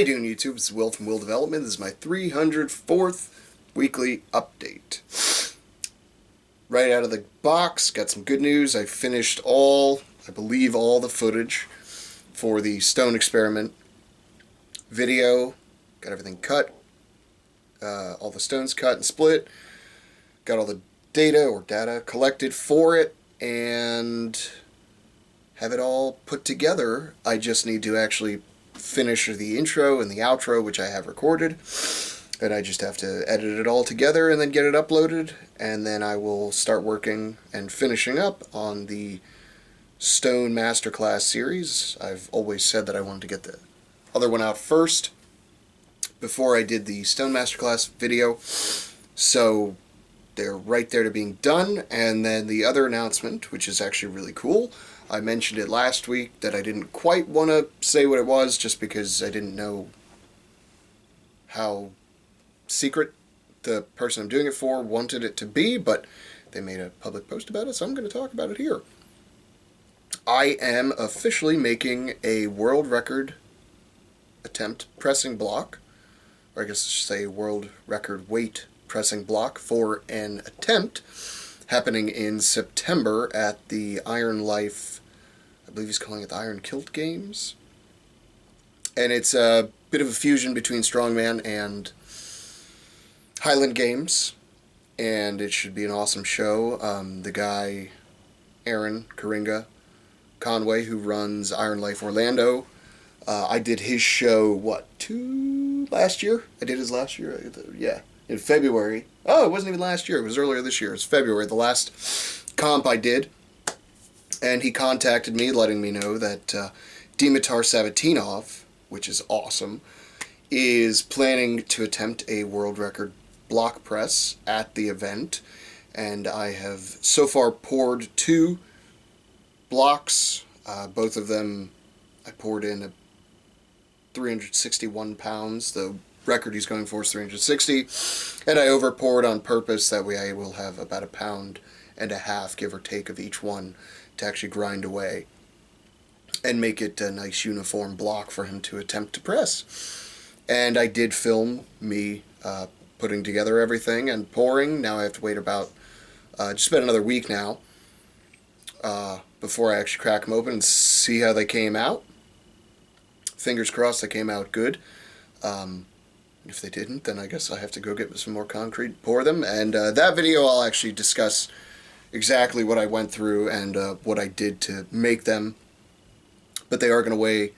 How you doing, YouTube? It's Will from Will Development. This is my 304th weekly update. Right out of the box, got some good news. I finished I believe all the footage for the stone experiment video. Got everything cut, all the stones cut and split. Got all the data collected for it, and have it all put together. I just need to actually finish the intro and the outro, which I have recorded, and I just have to edit it all together and then get it uploaded, and then I will start working and finishing up on the Stone Masterclass series. I've always said that I wanted to get the other one out first before I did the Stone Masterclass video, so they're right there to being done. And then the other announcement, which is actually really cool, I mentioned it last week that I didn't quite want to say what it was just because I didn't know how secret the person I'm doing it for wanted it to be, but they made a public post about it, so I'm going to talk about it here. I am officially making a world record attempt pressing block, or I guess I should say world record weight pressing block for an attempt happening in September at the Iron Life, I believe he's calling it the Iron Kilt Games. And it's a bit of a fusion between Strongman and Highland Games, and it should be an awesome show. The guy, Aaron Karinga Conway, who runs Iron Life Orlando, I did his show, last year? I did his last year? Yeah, in February. Oh, it wasn't even last year. It was earlier this year. It was February, the last comp I did. And he contacted me, letting me know that Dimitar Savatinov, which is awesome, is planning to attempt a world record block press at the event. And I have so far poured 2 blocks. Both of them I poured in 361 pounds. The record he's going for is 360, and I overpoured on purpose. That way I will have about 1.5 pounds, give or take, of each one to actually grind away and make it a nice uniform block for him to attempt to press. And I did film me putting together everything and pouring. Now I have to wait about just about another week now before I actually crack them open and see how they came out. Fingers crossed they came out good. If they didn't, then I guess I have to go get some more concrete, pour them, and that video I'll actually discuss exactly what I went through and what I did to make them. But they are going to weigh,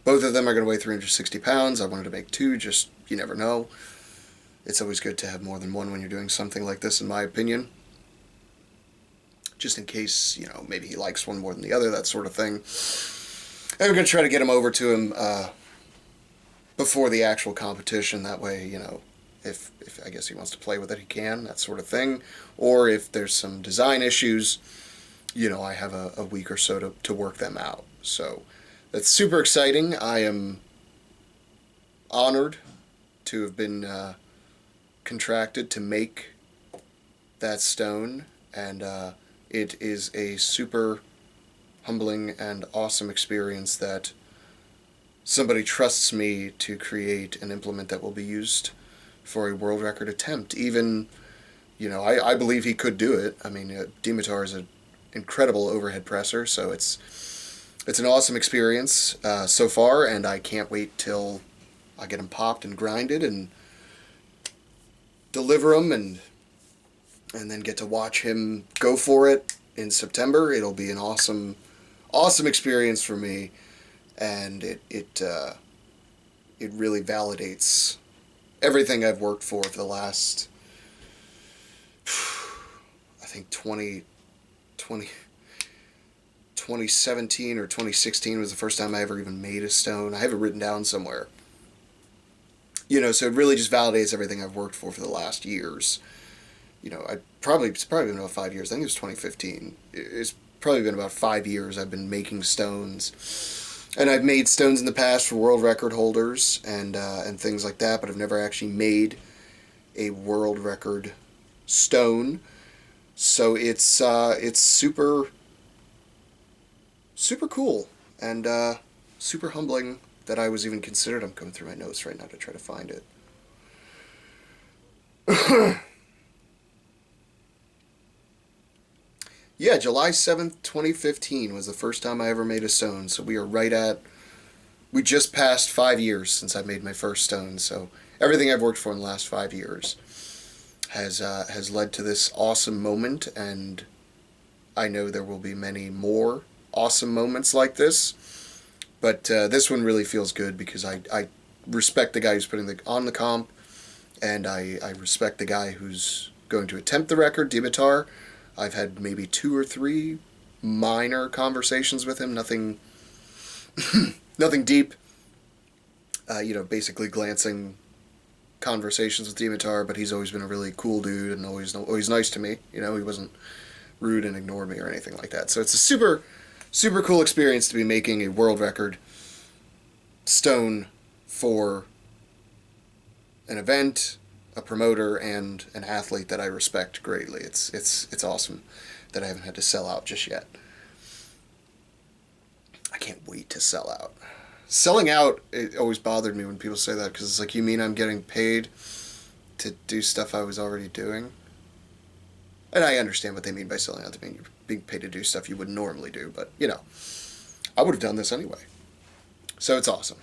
both of them are going to weigh 360 pounds. I wanted to make 2, just, you never know. It's always good to have more than one when you're doing something like this, in my opinion. Just in case, maybe he likes one more than the other, that sort of thing. And we're going to try to get him over to him before the actual competition. That way, if I guess he wants to play with it, he can, that sort of thing. Or if there's some design issues, I have a week or so to work them out. So that's super exciting. I am honored to have been contracted to make that stone, and it is a super humbling and awesome experience that somebody trusts me to create an implement that will be used for a world record attempt. Even, I believe he could do it. I mean, Dimitar is an incredible overhead presser, so it's an awesome experience so far, and I can't wait till I get them popped and grinded and deliver them, and then get to watch him go for it in September. It'll be an awesome experience for me, and it really validates everything I've worked for the last, I think 2017 or 2016 was the first time I ever even made a stone. I have it written down somewhere. So it really just validates everything I've worked for the last years. It's probably been about 5 years. I think it was 2015. It's probably been about 5 years I've been making stones. And I've made stones in the past for world record holders and things like that, but I've never actually made a world record stone. So it's super cool and super humbling that I was even considered. I'm going through my notes right now to try to find it. Yeah, July 7th, 2015 was the first time I ever made a stone. So we just passed 5 years since I made my first stone. So everything I've worked for in the last 5 years has led to this awesome moment, and I know there will be many more awesome moments like this. But this one really feels good because I respect the guy who's putting on the comp, and I respect the guy who's going to attempt the record, Dimitar. I've had maybe 2 or 3 minor conversations with him, nothing deep. Basically glancing conversations with Dimitar, but he's always been a really cool dude and always nice to me. He wasn't rude and ignored me or anything like that. So it's a super, super cool experience to be making a world record stone for an event, a promoter, and an athlete that I respect greatly. It's awesome that I haven't had to sell out just yet. I can't wait to sell out. Selling out, it always bothered me when people say that, because it's like, you mean I'm getting paid to do stuff I was already doing? And I understand what they mean by selling out. They mean you're being paid to do stuff you wouldn't normally do, but, I would have done this anyway. So it's awesome.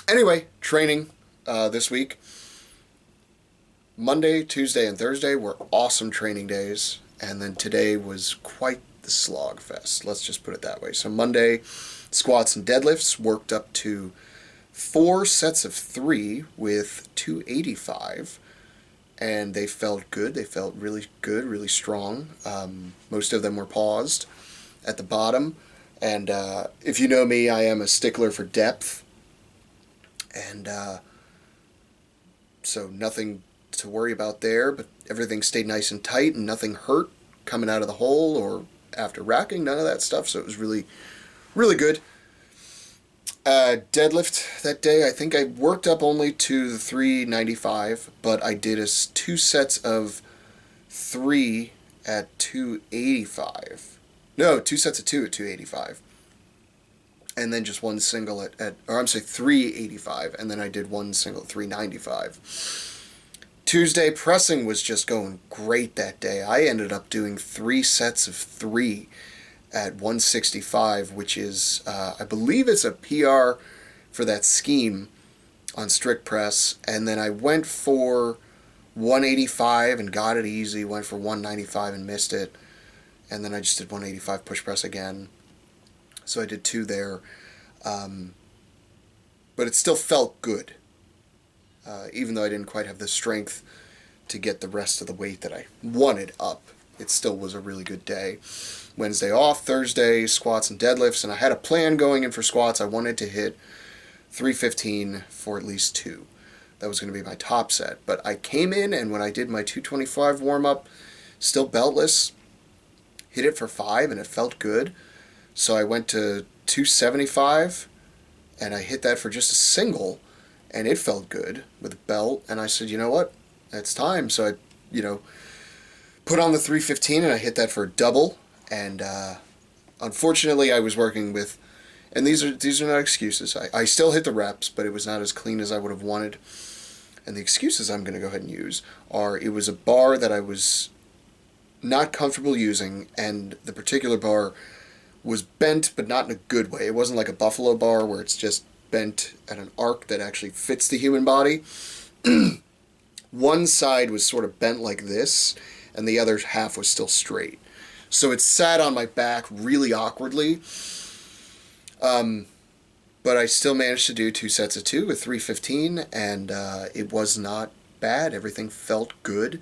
Anyway, training this week. Monday, Tuesday, and Thursday were awesome training days, and then today was quite the slog fest. Let's just put it that way. So Monday, squats and deadlifts, worked up to 4 sets of 3 with 285, and they felt good. They felt really good, really strong. Most of them were paused at the bottom, and if you know me, I am a stickler for depth, and so nothing to worry about there, but everything stayed nice and tight, and nothing hurt coming out of the hole or after racking, none of that stuff, so it was really, really good. Deadlift that day, I think I worked up only to the 395, but I did 2 sets of 3 at 285. No, 2 sets of 2 at 285. And then just one single at 385, and then I did one single at 395. Tuesday, pressing was just going great that day. I ended up doing 3 sets of 3 at 165, which is, I believe it's a PR for that scheme on strict press. And then I went for 185 and got it easy, went for 195 and missed it. And then I just did 185 push press again. So I did 2 there. But it still felt good. Even though I didn't quite have the strength to get the rest of the weight that I wanted up, it still was a really good day. Wednesday off, Thursday, squats and deadlifts, and I had a plan going in for squats. I wanted to hit 315 for at least 2. That was going to be my top set. But I came in, and when I did my 225 warm-up, still beltless, hit it for 5, and it felt good. So I went to 275, and I hit that for just a single, and it felt good with a belt, and I said, you know what, it's time. So I, put on the 315, and I hit that for a double, and unfortunately I was working with, and these are not excuses, I still hit the reps, but it was not as clean as I would have wanted, and the excuses I'm going to go ahead and use are, it was a bar that I was not comfortable using, and the particular bar was bent, but not in a good way. It wasn't like a buffalo bar where it's just bent at an arc that actually fits the human body. One side was sort of bent like this, and the other half was still straight. So it sat on my back really awkwardly. But I still managed to do 2 sets of 2 with 315, and it was not bad. Everything felt good.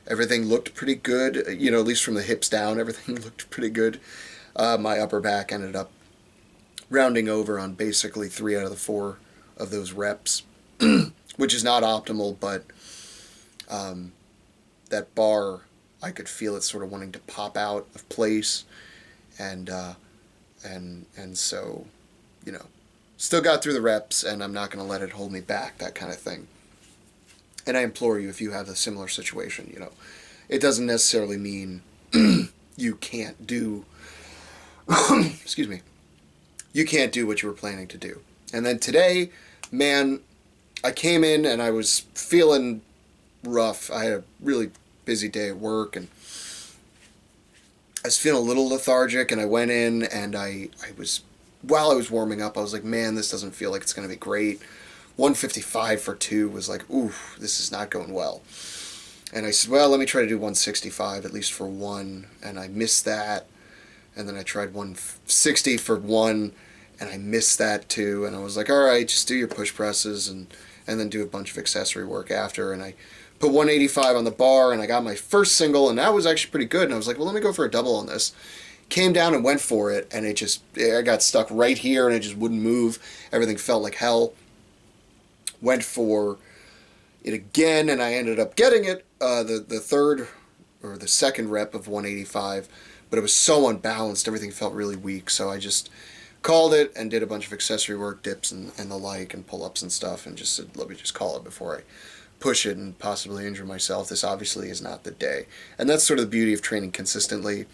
Everything looked pretty good, at least from the hips down, everything looked pretty good. My upper back ended up rounding over on basically 3 out of the 4 of those reps, which is not optimal, but that bar, I could feel it sort of wanting to pop out of place, and so, still got through the reps, and I'm not going to let it hold me back, that kind of thing. And I implore you, if you have a similar situation, it doesn't necessarily mean you can't do, excuse me, you can't do what you were planning to do. And then today, man, I came in and I was feeling rough. I had a really busy day at work, and I was feeling a little lethargic, and I went in and I was, while I was warming up, I was like, man, this doesn't feel like it's going to be great. 155 for 2 was like, ooh, this is not going well. And I said, well, let me try to do 165 at least for 1, and I missed that. And then I tried 160 for 1, and I missed that too. And I was like, all right, just do your push presses and then do a bunch of accessory work after. And I put 185 on the bar, and I got my first single, and that was actually pretty good. And I was like, well, let me go for a double on this. Came down and went for it, and I got stuck right here, and it just wouldn't move. Everything felt like hell. Went for it again, and I ended up getting it, the third or the second rep of 185, but it was so unbalanced, everything felt really weak, so I just called it and did a bunch of accessory work, dips and the like, and pull-ups and stuff, and just said, let me just call it before I push it and possibly injure myself. This obviously is not the day. And that's sort of the beauty of training consistently.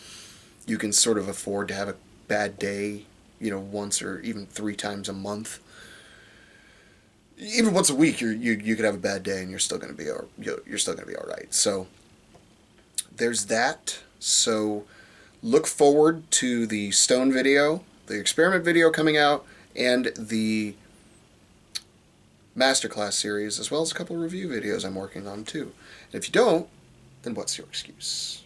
You can sort of afford to have a bad day, once or even 3 times a month. Even once a week, you could have a bad day and you're still going to be all right. So there's that. So look forward to the stone video, the experiment video coming out, and the masterclass series, as well as a couple of review videos I'm working on too. And if you don't, then what's your excuse?